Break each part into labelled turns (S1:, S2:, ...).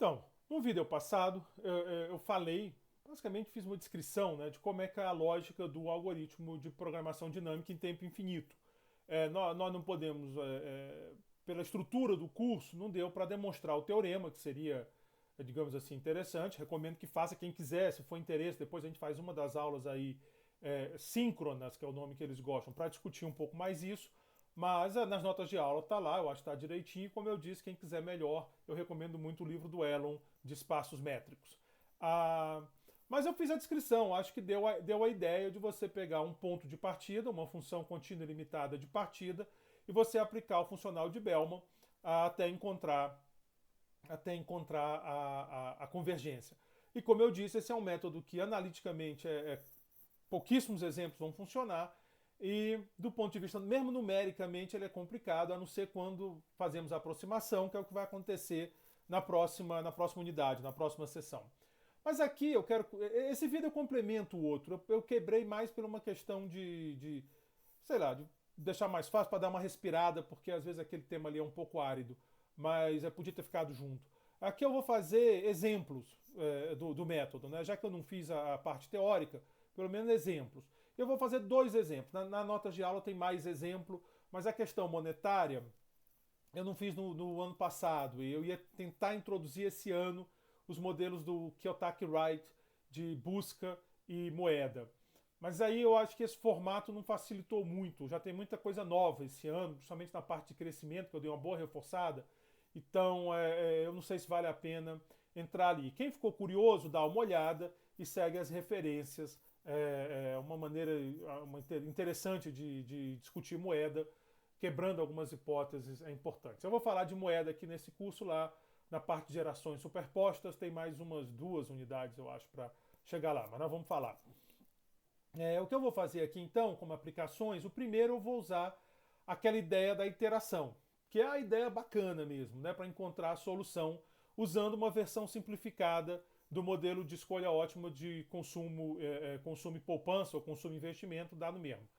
S1: Então, no vídeo passado, eu falei, basicamente fiz uma descrição, né, de como é que é a lógica do algoritmo de programação dinâmica em tempo infinito. Nós não podemos, pela estrutura do curso, não deu para demonstrar o teorema, que seria, digamos assim, interessante. Recomendo que faça quem quiser, se for interesse. Depois a gente faz uma das aulas aí síncronas, que é o nome que eles gostam, para discutir um pouco mais isso. Mas nas notas de aula está lá, eu acho que está direitinho. Como eu disse, quem quiser melhor, eu recomendo muito o livro do Elon, de espaços métricos. Ah, mas eu fiz a descrição, acho que deu a ideia de você pegar um ponto de partida, uma função contínua ilimitada de partida, e você aplicar o funcional de Bellman até encontrar, a convergência. E como eu disse, esse é um método que analiticamente pouquíssimos exemplos vão funcionar, e do ponto de vista, mesmo numericamente, ele é complicado, a não ser quando fazemos a aproximação, que é o que vai acontecer na próxima unidade, na próxima sessão. Mas aqui eu quero. Esse vídeo eu complemento o outro. Eu quebrei mais por uma questão sei lá, de deixar mais fácil para dar uma respirada, porque às vezes aquele tema ali é um pouco árido, mas podia ter ficado junto. Aqui eu vou fazer exemplos do método, né? Já que eu não fiz a parte teórica, pelo menos exemplos. Eu vou fazer dois exemplos. Na nota de aula tem mais exemplo, mas a questão monetária eu não fiz no ano passado. E eu ia tentar introduzir esse ano os modelos do Kiyotaki Wright de busca e moeda. Mas aí eu acho que esse formato não facilitou muito. Já tem muita coisa nova esse ano, principalmente na parte de crescimento, que eu dei uma boa reforçada. Então eu não sei se vale a pena entrar ali. Quem ficou curioso, dá uma olhada e segue as referências. Uma maneira interessante de discutir moeda, quebrando algumas hipóteses importantes. Eu vou falar de moeda aqui nesse curso lá, na parte de gerações superpostas, tem mais umas 2 unidades, eu acho, para chegar lá, mas nós vamos falar. O que eu vou fazer aqui então, como aplicações, o primeiro eu vou usar aquela ideia da iteração, que é a ideia bacana mesmo, né, para encontrar a solução usando uma versão simplificada do modelo de escolha ótima de consumo e poupança ou consumo e investimento, dá no mesmo.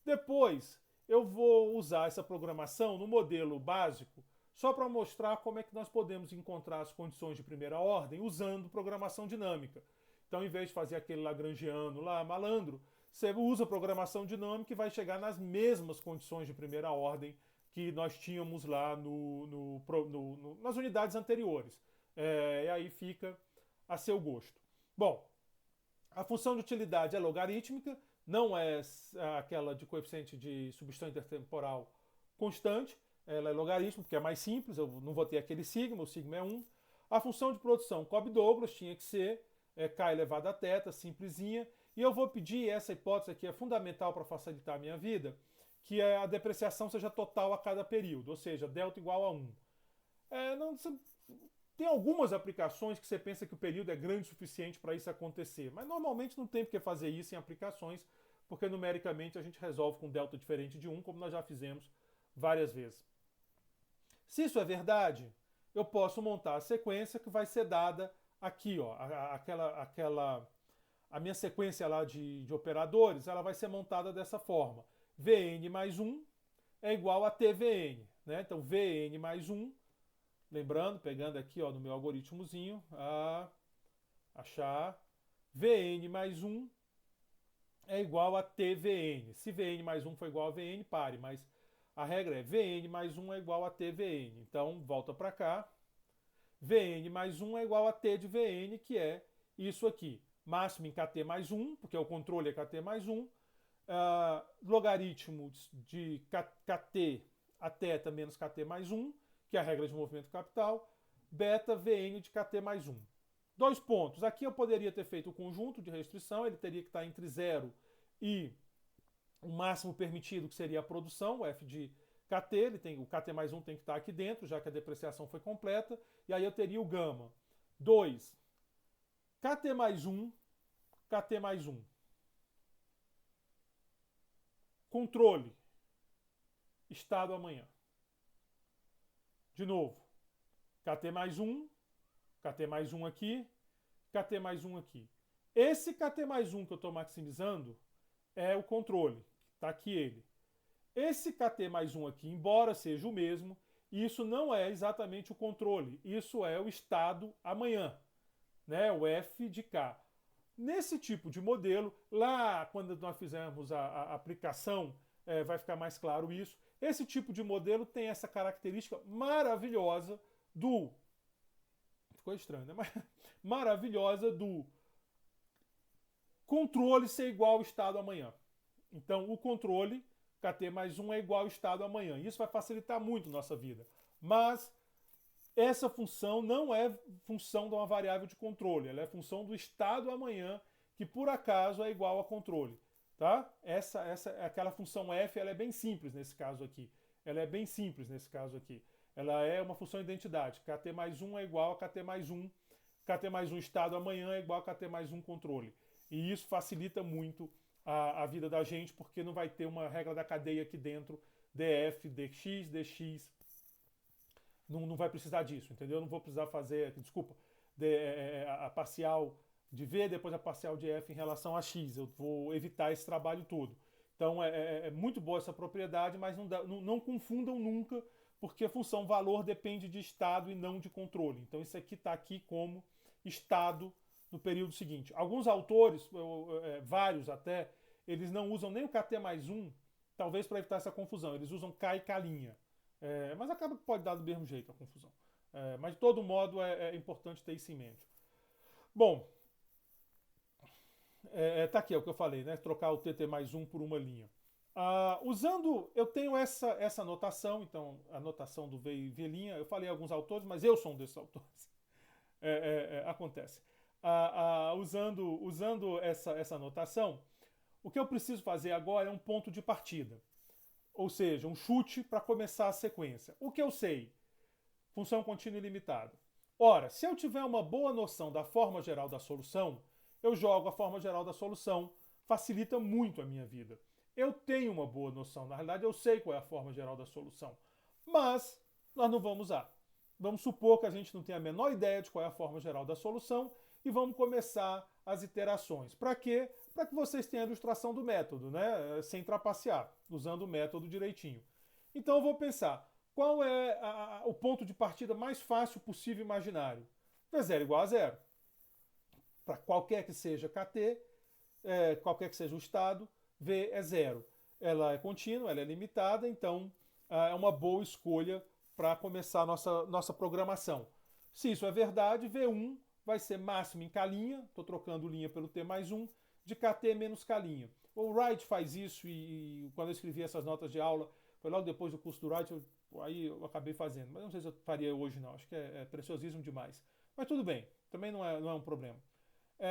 S1: Depois, eu vou usar essa programação no modelo básico só para mostrar como é que nós podemos encontrar as condições de primeira ordem usando programação dinâmica. Então, em vez de fazer aquele lagrangiano lá, malandro, você usa programação dinâmica e vai chegar nas mesmas condições de primeira ordem que nós tínhamos lá nas unidades anteriores. E aí fica a seu gosto. Bom, a função de utilidade é logarítmica, não é aquela de coeficiente de substituição intertemporal constante, ela é logarítmica, porque é mais simples, eu não vou ter aquele sigma, o sigma é 1. A função de produção Cobb-Douglas tinha que ser k elevado a θ, simplesinha, e eu vou pedir, essa hipótese aqui é fundamental para facilitar a minha vida, que a depreciação seja total a cada período, ou seja, delta igual a 1. Não, tem algumas aplicações que você pensa que o período é grande o suficiente para isso acontecer, mas normalmente não tem por que fazer isso em aplicações, porque numericamente a gente resolve com delta diferente de 1, como nós já fizemos várias vezes. Se isso é verdade, eu posso montar a sequência que vai ser dada aqui, ó, a minha sequência lá de operadores, ela vai ser montada dessa forma. Vn mais 1 é igual a tvn, né? Então Vn mais 1, lembrando, pegando aqui ó, no meu algoritmozinho, achar Vn mais 1 é igual a tvn. Se Vn mais 1 for igual a Vn, pare, mas a regra é Vn mais 1 é igual a tvn. Então, volta para cá. Vn mais 1 é igual a T de Vn, que é isso aqui. Máximo em Kt mais 1, porque o controle é Kt mais 1. Logaritmo de Kt a θ menos Kt mais 1, que é a regra de movimento capital. Beta Vn de Kt mais 1. 2 pontos. Aqui eu poderia ter feito o conjunto de restrição, ele teria que estar entre 0 e o máximo permitido, que seria a produção, o f de Kt, o Kt mais 1 tem que estar aqui dentro, já que a depreciação foi completa, e aí eu teria o gama. 2. Kt mais 1, Kt mais 1. Controle. Estado amanhã. De novo. Kt mais 1, Kt mais 1 aqui, Kt mais 1 aqui. Esse Kt mais 1 que eu estou maximizando é o controle. Está aqui ele. Esse Kt mais 1 aqui, embora seja o mesmo, isso não é exatamente o controle, isso é o estado amanhã, né? O f de k. Nesse tipo de modelo, lá quando nós fizermos a aplicação, vai ficar mais claro isso. Esse tipo de modelo tem essa característica maravilhosa do... Ficou estranho, né? Mas maravilhosa do controle ser igual ao estado amanhã. Então, o controle, kt mais 1 é igual ao estado amanhã. Isso vai facilitar muito a nossa vida. Mas essa função não é função de uma variável de controle, ela é função do estado amanhã, que por acaso é igual a controle. Tá? Aquela função f, ela é bem simples nesse caso aqui. Ela é bem simples nesse caso aqui. Ela é uma função de identidade. Kt mais 1 é igual a kt mais 1. Kt mais 1 estado amanhã é igual a kt mais 1 controle. E isso facilita muito a vida da gente, porque não vai ter uma regra da cadeia aqui dentro, df, dx, dx. Não vai precisar disso, entendeu? Eu não vou precisar fazer, desculpa, a parcial de v, depois a parcial de f em relação a x. Eu vou evitar esse trabalho todo. Então é muito boa essa propriedade, mas não confundam nunca, porque a função valor depende de estado e não de controle. Então isso aqui está aqui como estado no período seguinte. Alguns autores, vários até, eles não usam nem o kt mais 1, talvez para evitar essa confusão. Eles usam k e k'. Mas acaba que pode dar do mesmo jeito a confusão. Mas de todo modo é importante ter isso em mente. Bom, tá aqui, é o que eu falei, né? Trocar o tt mais 1 por uma linha. Eu tenho essa notação, então a notação do v e v', eu falei alguns autores, mas eu sou um desses autores. Acontece. Usando essa notação, o que eu preciso fazer agora é um ponto de partida. Ou seja, um chute para começar a sequência. O que eu sei? Função contínua ilimitada. Ora, se eu tiver uma boa noção da forma geral da solução, eu jogo a forma geral da solução, facilita muito a minha vida. Eu tenho uma boa noção, na realidade eu sei qual é a forma geral da solução, mas nós não vamos usar. Vamos supor que a gente não tem a menor ideia de qual é a forma geral da solução e vamos começar as iterações. Para quê? Para que vocês tenham a ilustração do método, né? Sem trapacear, usando o método direitinho. Então eu vou pensar, qual é o ponto de partida mais fácil possível imaginário? V0 igual a zero. Para qualquer que seja kt, qualquer que seja o estado, V é zero. Ela é contínua, ela é limitada, então é uma boa escolha para começar a nossa programação. Se isso é verdade, V1 vai ser máximo em k', estou trocando linha pelo t mais 1, de kt menos k'. O Wright faz isso e quando eu escrevi essas notas de aula, foi logo depois do curso do Wright, aí eu acabei fazendo. Mas não sei se eu faria hoje não, acho que é preciosismo demais. Mas tudo bem, também não é um problema.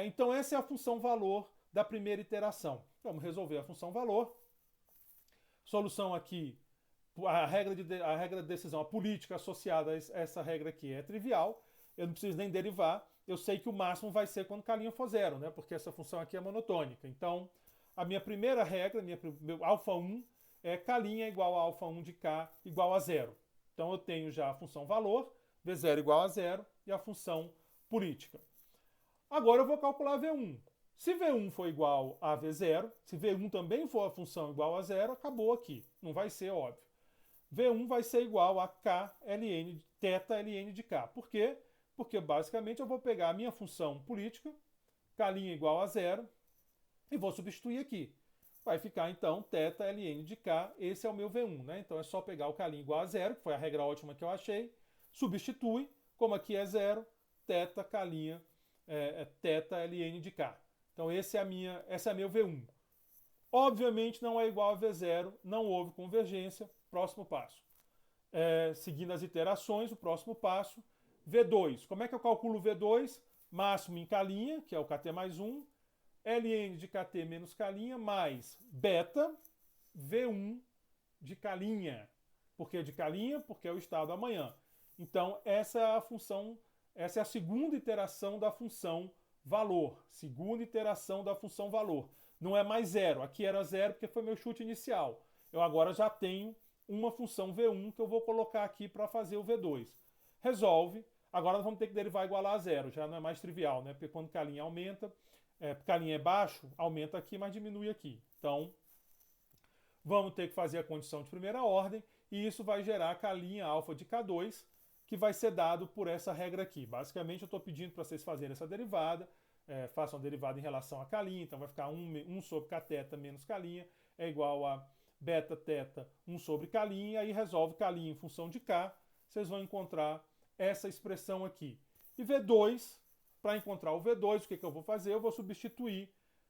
S1: Então essa é a função valor da primeira iteração. Vamos resolver a função valor. Solução aqui, a regra de decisão, a política associada a essa regra aqui é trivial. Eu não preciso nem derivar. Eu sei que o máximo vai ser quando k' for zero, né? Porque essa função aqui é monotônica. Então, a minha primeira regra, meu α1, é k' igual a α1 de k igual a zero. Então eu tenho já a função valor, v0 igual a zero, e a função política. Agora eu vou calcular V1. Se V1 for igual a V0, se V1 também for a função igual a zero, acabou aqui. Não vai ser, óbvio. V1 vai ser igual a k ln, θ ln de k. Por quê? Porque basicamente eu vou pegar a minha função política, k' igual a zero, e vou substituir aqui. Vai ficar então θ ln de k, esse é o meu V1, né? Então é só pegar o k' igual a zero, que foi a regra ótima que eu achei, substitui, como aqui é zero, θ k' θ ln de k. Então essa é meu V1. Obviamente não é igual a V0, não houve convergência. Próximo passo. Seguindo as iterações, o próximo passo, V2. Como é que eu calculo V2? Máximo em k', que é o kt mais 1, ln de kt menos k' mais beta V1 de k'. Por que de k'? Porque é o estado amanhã. Então essa é a função, essa é a segunda iteração da função valor. Segunda iteração da função valor. Não é mais zero. Aqui era zero porque foi meu chute inicial. Eu agora já tenho uma função V1 que eu vou colocar aqui para fazer o V2. Resolve. Agora nós vamos ter que derivar igualar a zero. Já não é mais trivial, né? Porque quando k' aumenta, k' é baixo, aumenta aqui, mas diminui aqui. Então, vamos ter que fazer a condição de primeira ordem e isso vai gerar K' alfa de K2, que vai ser dado por essa regra aqui. Basicamente, eu estou pedindo para vocês fazerem essa derivada, façam a derivada em relação a K', então vai ficar 1 sobre Kθ menos K' é igual a beta θ 1 sobre K', e aí resolve K' em função de K, vocês vão encontrar essa expressão aqui. E V2, para encontrar o V2, o que eu vou fazer? Eu vou substituir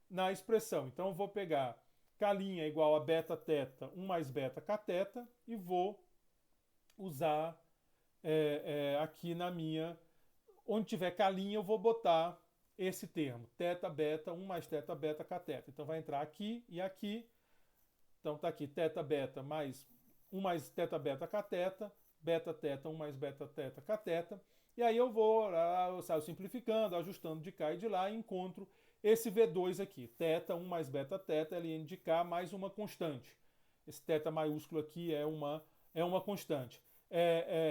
S1: na expressão. Então eu vou pegar K' é igual a beta θ 1 mais beta Kθ e vou usar aqui na minha, onde tiver K' eu vou botar esse termo, θ beta 1 mais θ beta Kθ. Então vai entrar aqui e aqui. Então está aqui θ beta mais 1 mais θ beta Kθ, beta θ 1 mais beta θ Kθ. E aí eu vou, saio simplificando, ajustando de cá e de lá e encontro esse V2 aqui, θ 1 mais beta θ ln de K mais uma constante. Esse θ maiúsculo aqui é uma constante.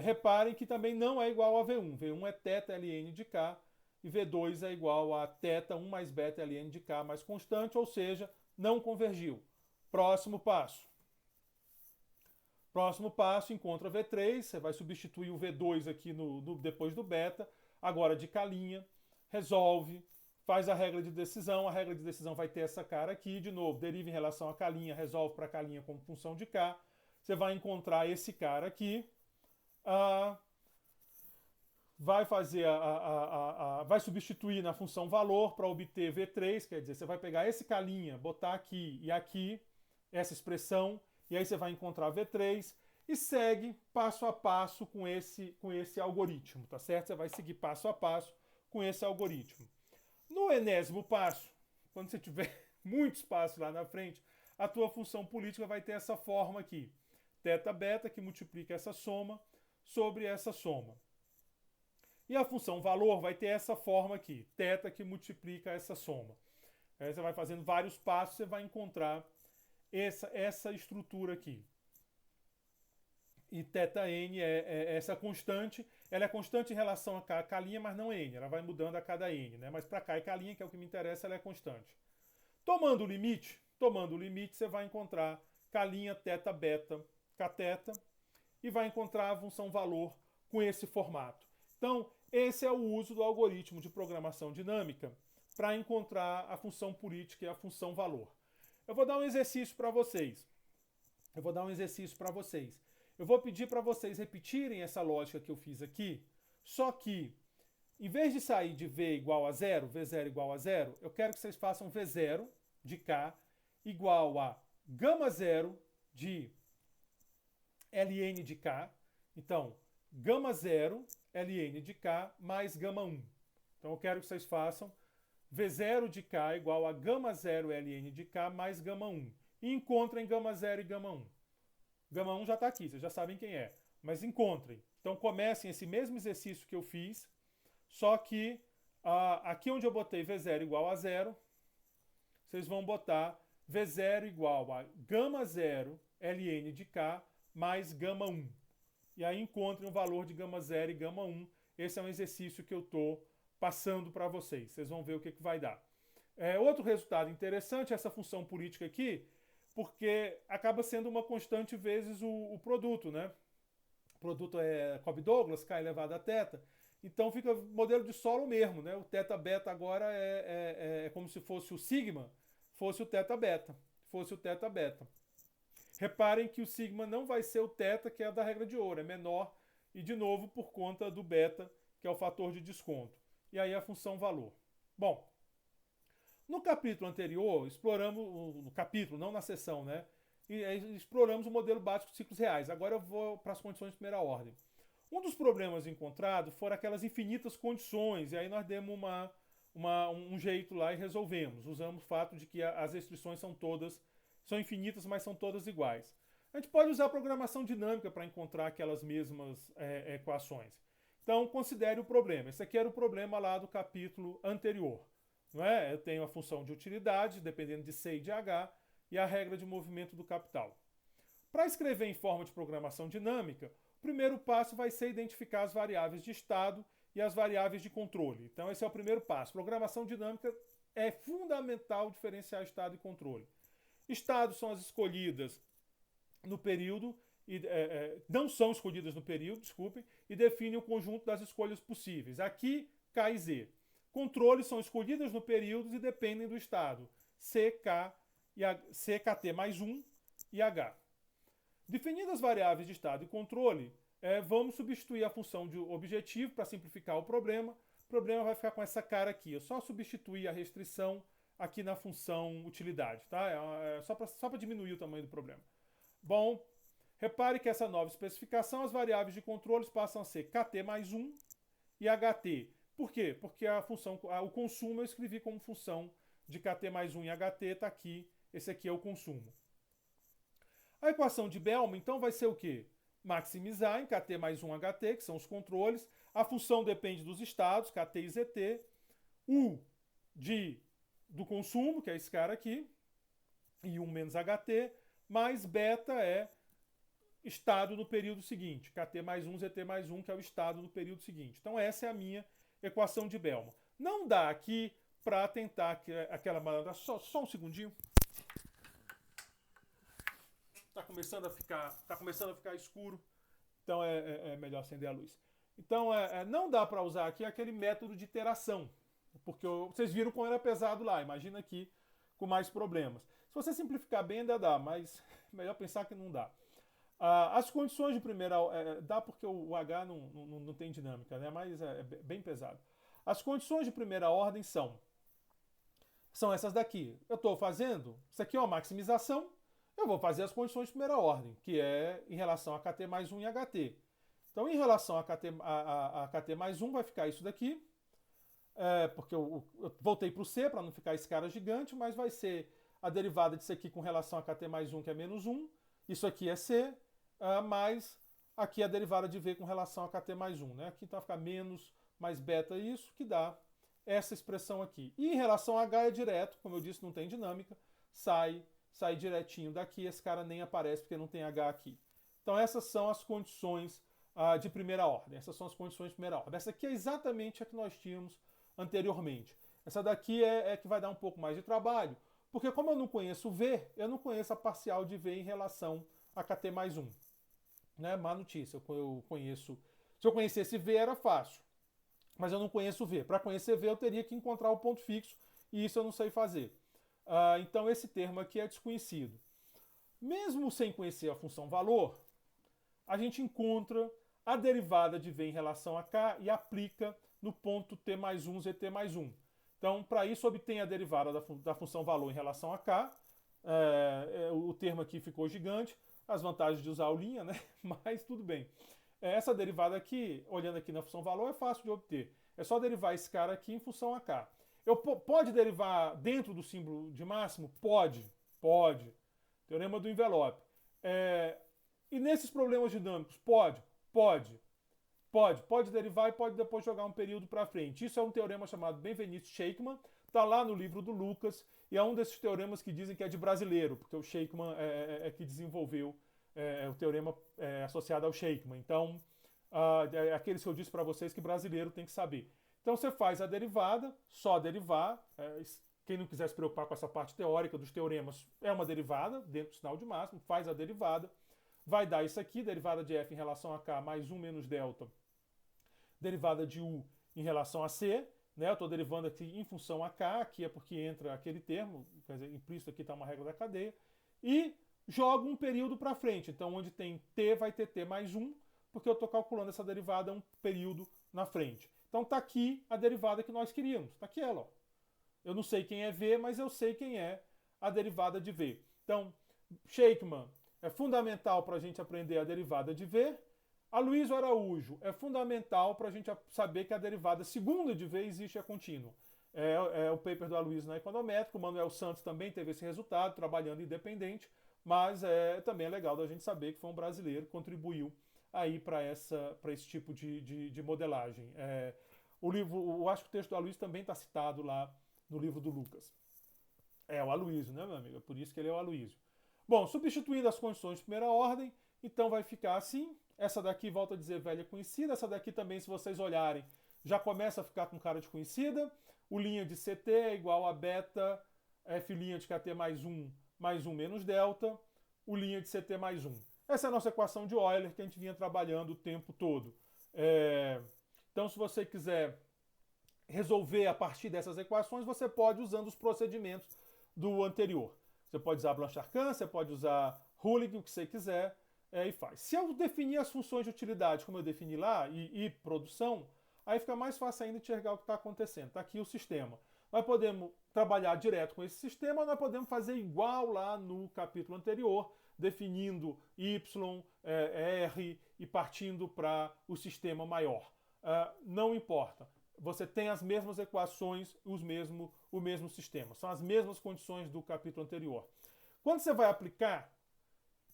S1: Reparem que também não é igual a V1. V1 é θ ln de K e V2 é igual a θ 1 mais beta ln de K mais constante, ou seja, não convergiu. Próximo passo. Próximo passo, encontra V3, você vai substituir o V2 aqui depois do beta, agora de K', resolve, faz a regra de decisão vai ter essa cara aqui, de novo, deriva em relação a K', resolve para K' como função de K, você vai encontrar esse cara aqui, vai fazer vai substituir na função valor para obter V3, quer dizer, você vai pegar esse K', botar aqui e aqui, essa expressão, e aí você vai encontrar V3 e segue passo a passo com esse algoritmo, tá certo? Você vai seguir passo a passo com esse algoritmo. No enésimo passo, quando você tiver muitos passos lá na frente, a tua função política vai ter essa forma aqui. Θ beta, que multiplica essa soma sobre essa soma. E a função valor vai ter essa forma aqui. Θ que multiplica essa soma. Aí você vai fazendo vários passos, você vai encontrar essa estrutura aqui. E θn é essa constante, ela é constante em relação a K', mas não N, ela vai mudando a cada N, né? Mas para K e K', que é o que me interessa, ela é constante. Tomando o limite, você vai encontrar K', θ beta, Kθ, e vai encontrar a função valor com esse formato. Então, esse é o uso do algoritmo de programação dinâmica para encontrar a função política e a função valor. Eu vou dar um exercício para vocês. Eu vou pedir para vocês repetirem essa lógica que eu fiz aqui, só que, em vez de sair de V igual a zero, V0 igual a zero, eu quero que vocês façam V0 de K igual a gama zero de ln de K. Então, gama zero ln de K mais gama 1. Então, eu quero que vocês façam V0 de K igual a gama 0 ln de K mais gama 1. E encontrem gama 0 e gama 1. Gama 1 já está aqui, vocês já sabem quem é. Mas encontrem. Então comecem esse mesmo exercício que eu fiz, só que aqui onde eu botei V0 igual a 0, vocês vão botar V0 igual a gama 0 ln de K mais gama 1. E aí encontrem o valor de gama 0 e gama 1. Esse é um exercício que eu estou passando para vocês. Vocês vão ver o que vai dar. Outro resultado interessante é essa função política aqui, porque acaba sendo uma constante vezes o produto, né? O produto é Cobb-Douglas, K elevado a θ. Então fica modelo de solo mesmo, né? O θ beta agora é como se fosse o sigma, fosse o θ beta. Reparem que o sigma não vai ser o θ, que é da regra de ouro, é menor, e de novo por conta do beta, que é o fator de desconto. E aí a função valor. Bom, no capítulo anterior, exploramos, no capítulo, não na sessão, né? Exploramos o modelo básico de ciclos reais. Agora eu vou para as condições de primeira ordem. Um dos problemas encontrados foram aquelas infinitas condições, e aí nós demos um jeito lá e resolvemos. Usamos o fato de que as restrições são infinitas, mas são todas iguais. A gente pode usar a programação dinâmica para encontrar aquelas mesmas equações. Então, considere o problema. Esse aqui era o problema lá do capítulo anterior. Não é? Eu tenho a função de utilidade, dependendo de C e de H, e a regra de movimento do capital. Para escrever em forma de programação dinâmica, o primeiro passo vai ser identificar as variáveis de estado e as variáveis de controle. Então, esse é o primeiro passo. Programação dinâmica é fundamental diferenciar estado e controle. Estados são as escolhidas no período não são escolhidas no período, desculpem, e definem o conjunto das escolhas possíveis. Aqui, K e Z. Controles são escolhidas no período e dependem do estado. C, K, C, KT mais 1 e H. Definidas as variáveis de estado e controle, vamos substituir a função de objetivo para simplificar o problema. O problema vai ficar com essa cara aqui. Eu só substituir a restrição aqui na função utilidade, tá? Só para diminuir o tamanho do problema. Bom, repare que essa nova especificação, as variáveis de controles passam a ser KT mais 1 e HT. Por quê? Porque o consumo eu escrevi como função de KT mais 1 e HT, está aqui. Esse aqui é o consumo. A equação de Bellman, então, vai ser o quê? Maximizar em KT mais 1 HT, que são os controles. A função depende dos estados, KT e ZT. U do consumo, que é esse cara aqui, e 1 menos HT, mais beta é estado no período seguinte. KT mais 1, ZT mais 1, que é o estado no período seguinte. Então, essa é a minha equação de Bellman. Não dá aqui para tentar aquela maneira. Só um segundinho. Está começando a ficar escuro, então é melhor acender a luz. Então, não dá para usar aqui aquele método de iteração, porque vocês viram como era pesado lá. Imagina aqui com mais problemas. Se você simplificar bem, ainda dá, mas melhor pensar que não dá. As condições de primeira... dá porque o H não tem dinâmica, né? Mas é bem pesado. As condições de primeira ordem são essas daqui. Eu estou fazendo... Isso aqui é uma maximização. Eu vou fazer as condições de primeira ordem, que é em relação a KT mais 1 e HT. Então, em relação a KT mais 1, vai ficar isso daqui. Porque eu voltei para o C, para não ficar esse cara gigante, mas vai ser a derivada disso aqui com relação a KT mais 1, que é menos 1. Isso aqui é C, mais aqui a derivada de V com relação a KT mais 1. Né? Aqui então vai ficar menos mais beta isso, que dá essa expressão aqui. E em relação a H é direto, como eu disse, não tem dinâmica, sai direitinho daqui, esse cara nem aparece porque não tem H aqui. Então essas são as condições de primeira ordem. Essas são as condições de primeira ordem. Essa aqui é exatamente a que nós tínhamos anteriormente. Essa daqui é que vai dar um pouco mais de trabalho, porque como eu não conheço V, eu não conheço a parcial de V em relação a KT mais 1. Né? Má notícia, eu conheço... Se eu conhecesse V era fácil, mas eu não conheço V. Para conhecer V eu teria que encontrar o ponto fixo, e isso eu não sei fazer. Então esse termo aqui é desconhecido. Mesmo sem conhecer a função valor, a gente encontra a derivada de V em relação a K e aplica no ponto T mais 1, ZT mais 1. Então, para isso, obtém a derivada da função valor em relação a K. O termo aqui ficou gigante. As vantagens de usar o linha, né? Mas tudo bem. Essa derivada aqui, olhando aqui na função valor, é fácil de obter. É só derivar esse cara aqui em função a K. Pode derivar dentro do símbolo de máximo? Pode. Teorema do envelope. E nesses problemas dinâmicos? Pode derivar e pode depois jogar um período para frente. Isso é um teorema chamado Benveniste-Shakesman, está lá no livro do Lucas, e é um desses teoremas que dizem que é de brasileiro, porque o Shakesman é que desenvolveu o teorema associado ao Shakesman. Então, é aqueles que eu disse para vocês que brasileiro tem que saber. Então você faz a derivada, só derivar. Quem não quiser se preocupar com essa parte teórica dos teoremas, é uma derivada dentro do sinal de máximo, faz a derivada. Vai dar isso aqui, derivada de F em relação a K mais 1 menos delta, derivada de U em relação a C. Né? Eu estou derivando aqui em função a K, aqui é porque entra aquele termo, quer dizer, implícito aqui está uma regra da cadeia. E jogo um período para frente. Então onde tem T vai ter T mais 1, porque eu estou calculando essa derivada um período na frente. Então está aqui a derivada que nós queríamos. Está aqui ela. Ó. Eu não sei quem é V, mas eu sei quem é a derivada de V. Então, Shakesman é fundamental para a gente aprender a derivada de V. Aloysio Araújo é fundamental para a gente saber que a derivada segunda de V existe a contínua. É o paper do Aloysio na Econométrica. O Manuel Santos também teve esse resultado, trabalhando independente. Mas também é legal da gente saber que foi um brasileiro que contribuiu aí para esse tipo de modelagem. Eu acho que o texto do Aloysio também está citado lá no livro do Lucas. É o Aloysio, né, meu amigo? É por isso que ele é o Aloysio. Bom, substituindo as condições de primeira ordem, então vai ficar assim. Essa daqui, volto a dizer, velha conhecida. Essa daqui também, se vocês olharem, já começa a ficar com cara de conhecida. O linha de CT é igual a beta F' de KT mais 1 menos delta. O linha de CT mais 1. Essa é a nossa equação de Euler que a gente vinha trabalhando o tempo todo. Então, se você quiser resolver a partir dessas equações, você pode usando os procedimentos do anterior. Você pode usar Blanchard-Kahn, você pode usar Hulling, o que você quiser, e faz. Se eu definir as funções de utilidade como eu defini lá, e produção, aí fica mais fácil ainda enxergar o que está acontecendo. Está aqui o sistema. Nós podemos trabalhar direto com esse sistema, nós podemos fazer igual lá no capítulo anterior, definindo Y, R e partindo para o sistema maior. Não importa. Você tem as mesmas equações, o mesmo sistema. São as mesmas condições do capítulo anterior. Quando você vai aplicar,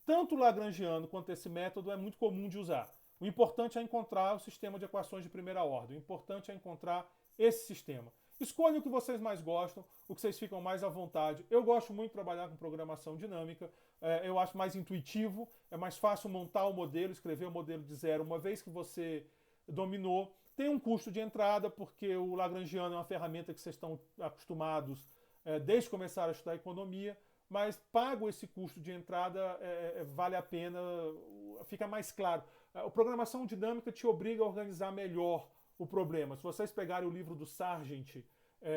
S1: tanto o lagrangiano quanto esse método é muito comum de usar. O importante é encontrar o sistema de equações de primeira ordem. O importante é encontrar esse sistema. Escolha o que vocês mais gostam, o que vocês ficam mais à vontade. Eu gosto muito de trabalhar com programação dinâmica. Eu acho mais intuitivo, é mais fácil montar o modelo, escrever o modelo de zero. Uma vez que você dominou, tem um custo de entrada, porque o lagrangiano é uma ferramenta que vocês estão acostumados desde que começaram a estudar economia, mas pago esse custo de entrada, vale a pena, fica mais claro. A programação dinâmica te obriga a organizar melhor o problema. Se vocês pegarem o livro do Sargent,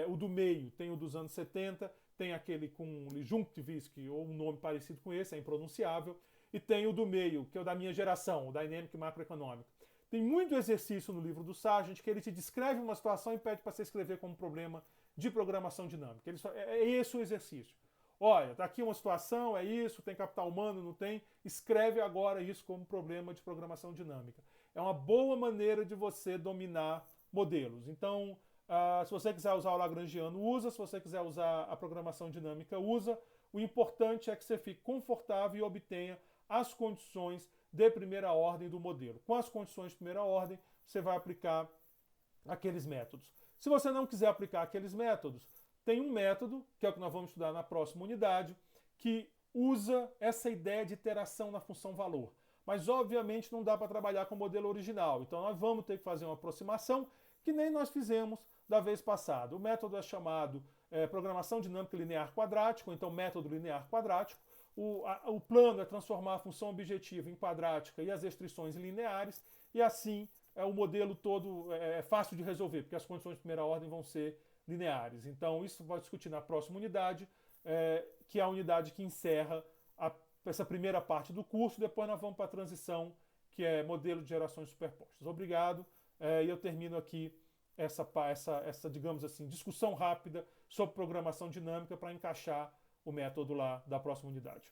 S1: o do meio, tem o dos anos 70, tem aquele com Lijunkovsky, ou um nome parecido com esse, é impronunciável, e tem o do meio, que é o da minha geração, o Dynamic Macroeconomic. Tem muito exercício no livro do Sargent que ele te descreve uma situação e pede para você escrever como problema de programação dinâmica. É esse o exercício. Olha, tá aqui uma situação, é isso, tem capital humano, não tem? Escreve agora isso como problema de programação dinâmica. É uma boa maneira de você dominar modelos. Então, se você quiser usar o lagrangiano, usa. Se você quiser usar a programação dinâmica, usa. O importante é que você fique confortável e obtenha as condições de primeira ordem do modelo. Com as condições de primeira ordem, você vai aplicar aqueles métodos. Se você não quiser aplicar aqueles métodos, tem um método, que é o que nós vamos estudar na próxima unidade, que usa essa ideia de iteração na função valor. Mas, obviamente, não dá para trabalhar com o modelo original. Então, nós vamos ter que fazer uma aproximação que nem nós fizemos da vez passada. O método é chamado programação dinâmica linear quadrático, então método linear quadrático. O plano é transformar a função objetiva em quadrática e as restrições em lineares, e assim o modelo todo é fácil de resolver, porque as condições de primeira ordem vão ser lineares. Então, isso vai discutir na próxima unidade, que é a unidade que encerra essa primeira parte do curso. Depois nós vamos para a transição, que é modelo de gerações superpostas. Obrigado, e eu termino aqui essa, digamos assim, discussão rápida sobre programação dinâmica para encaixar o método lá da próxima unidade.